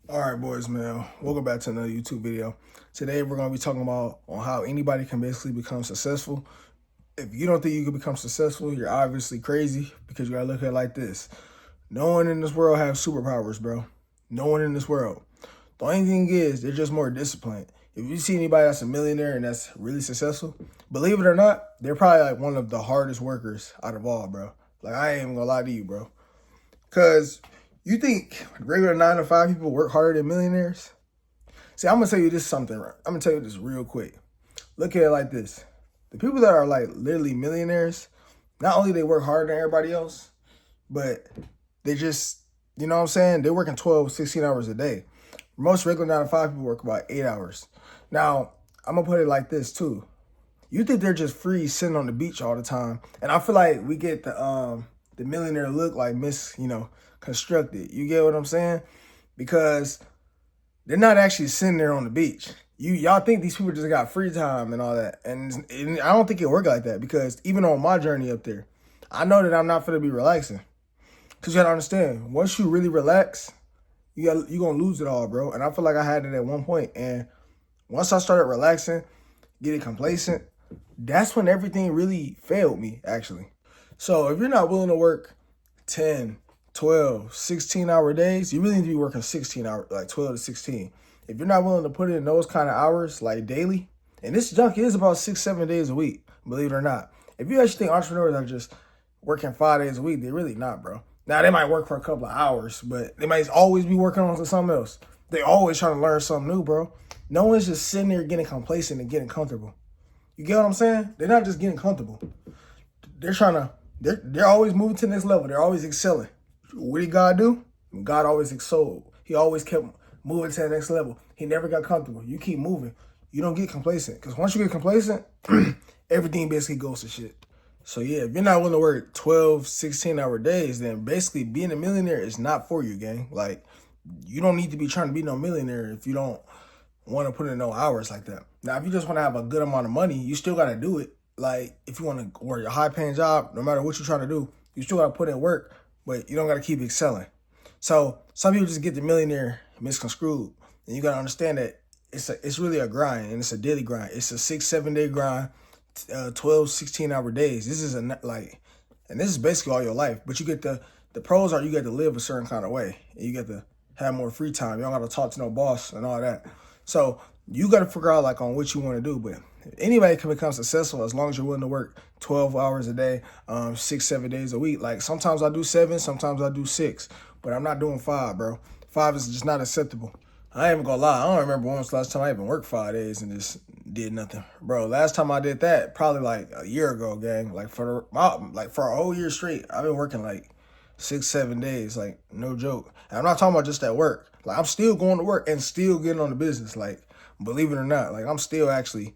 All right, boys, man. Welcome back to another YouTube video. Today, we're going to be talking about on how anybody can basically become successful. If you don't think you can become successful, you're obviously crazy because you got to look at it like this. No one in this world has superpowers, bro. No one in this world. The only thing is, they're just more disciplined. If you see anybody that's a millionaire and that's really successful, believe it or not, they're probably like one of the hardest workers out of all, bro. Like, I ain't even going to lie to you, bro. Because you think regular 9 to 5 people work harder than millionaires? See, I'm going to tell you this something. I'm going to tell you this real quick. Look at it like this. The people that are like literally millionaires, not only they work harder than everybody else, but they just, you know what I'm saying? They're working 12, 16 hours a day. Most regular 9 to 5 people work about 8 hours. Now, I'm going to put it like this too. You think they're just free sitting on the beach all the time. And I feel like we get the millionaire look like constructed. You get what I'm saying? Because they're not actually sitting there on the beach. Y'all think these people just got free time and all that. And I don't think it worked like that, because even on my journey up there, I know that I'm not going to be relaxing. Because you got to understand, once you really relax, you're going to lose it all, bro. And I feel like I had it at one point. And once I started relaxing, getting complacent, that's when everything really failed me, actually. So if you're not willing to work 10, 12, 16-hour days, you really need to be working 16 hours, like 12 to 16. If you're not willing to put in those kind of hours, like daily, and this junk is about 6, 7 days a week, believe it or not. If you actually think entrepreneurs are just working 5 days a week, they're really not, bro. Now, they might work for a couple of hours, but they might always be working on something else. They always trying to learn something new, bro. No one's just sitting there getting complacent and getting comfortable. You get what I'm saying? They're not just getting comfortable. They're always moving to the next level. They're always excelling. What did God do? God always excelled. He always kept moving to the next level. He never got comfortable. You keep moving. You don't get complacent. Because once you get complacent, everything basically goes to shit. So yeah, if you're not willing to work 12, 16-hour days, then basically being a millionaire is not for you, gang. Like, you don't need to be trying to be no millionaire if you don't want to put in no hours like that. Now, if you just want to have a good amount of money, you still got to do it. Like, if you want to work a high-paying job, no matter what you're trying to do, you still got to put in work, but you don't got to keep excelling. So some people just get the millionaire misconstrued, and you got to understand that it's really a grind, and it's a daily grind. It's a 6, 7 day grind, 12, 16-hour days. This is and this is basically all your life. But you get the pros are you get to live a certain kind of way, and you get to have more free time. You don't got to talk to no boss and all that. So you got to figure out like on what you want to do. But anybody can become successful as long as you're willing to work 12 hours a day, 6, 7 days a week. Like, sometimes I do 7, sometimes I do 6, but I'm not doing 5, bro. 5 is just not acceptable. I ain't even gonna lie. I don't remember when was the last time I even worked 5 days and just did nothing, bro. Last time I did that, probably like a year ago, gang. Like for a whole year straight, I've been working like 6, 7 days, like no joke. And I'm not talking about just at work. Like, I'm still going to work and still getting on the business. Like, believe it or not, like I'm still actually,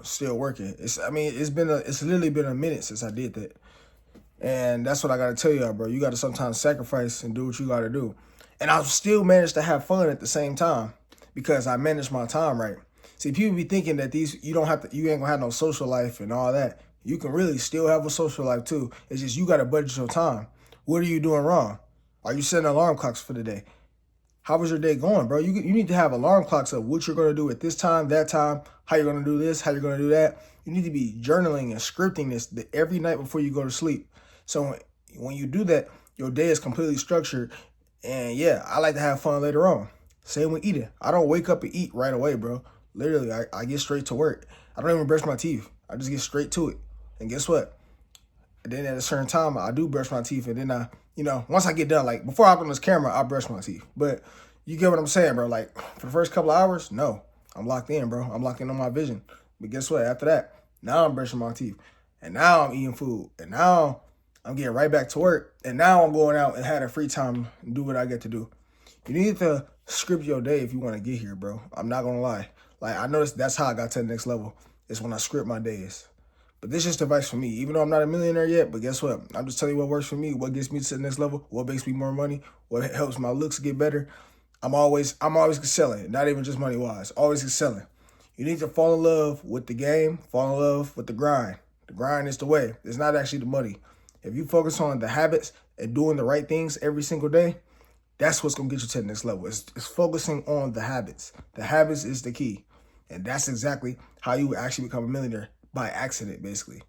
still working. It's literally been a minute since I did that. And that's what I got to tell y'all, bro. You got to sometimes sacrifice and do what you got to do. And I still managed to have fun at the same time because I managed my time right. See, people be thinking that you ain't gonna have no social life and all that. You can really still have a social life too. It's just you got to budget your time. What are you doing wrong? Are you setting alarm clocks for the day? How was your day going, bro? You need to have alarm clocks of what you're going to do at this time, that time, how you're going to do this, how you're going to do that. You need to be journaling and scripting this every night before you go to sleep. So when you do that, your day is completely structured. And yeah, I like to have fun later on. Same with eating. I don't wake up and eat right away, bro. Literally, I get straight to work. I don't even brush my teeth. I just get straight to it. And guess what? And then at a certain time, I do brush my teeth. And then once I get done, like before I hop on this camera, I brush my teeth. But you get what I'm saying, bro? Like for the first couple of hours, no, I'm locked in, bro. I'm locked in on my vision. But guess what? After that, now I'm brushing my teeth. And now I'm eating food. And now I'm getting right back to work. And now I'm going out and having free time and do what I get to do. You need to script your day if you want to get here, bro. I'm not going to lie. Like, I noticed that's how I got to the next level. Is when I script my days. But this is just advice for me. Even though I'm not a millionaire yet, but guess what? I'm just telling you what works for me, what gets me to the next level, what makes me more money, what helps my looks get better. I'm always excelling, not even just money-wise, always excelling. You need to fall in love with the game, fall in love with the grind. The grind is the way. It's not actually the money. If you focus on the habits and doing the right things every single day, That's what's going to get you to the next level. It's focusing on the habits. The habits is the key. And that's exactly how you actually become a millionaire, by accident, basically.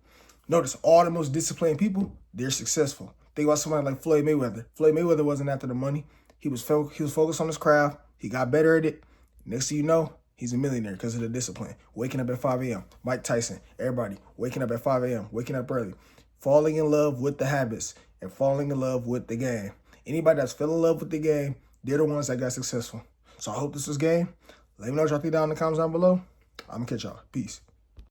Notice all the most disciplined people, they're successful. Think about somebody like Floyd Mayweather. Floyd Mayweather wasn't after the money. He was focused on his craft. He got better at it. Next thing you know, he's a millionaire because of the discipline. Waking up at 5 a.m. Mike Tyson, everybody, waking up at 5 a.m., waking up early. Falling in love with the habits and falling in love with the game. Anybody that's fell in love with the game, they're the ones that got successful. So I hope this was game. Let me know what y'all think down in the comments down below. I'm going to catch y'all. Peace.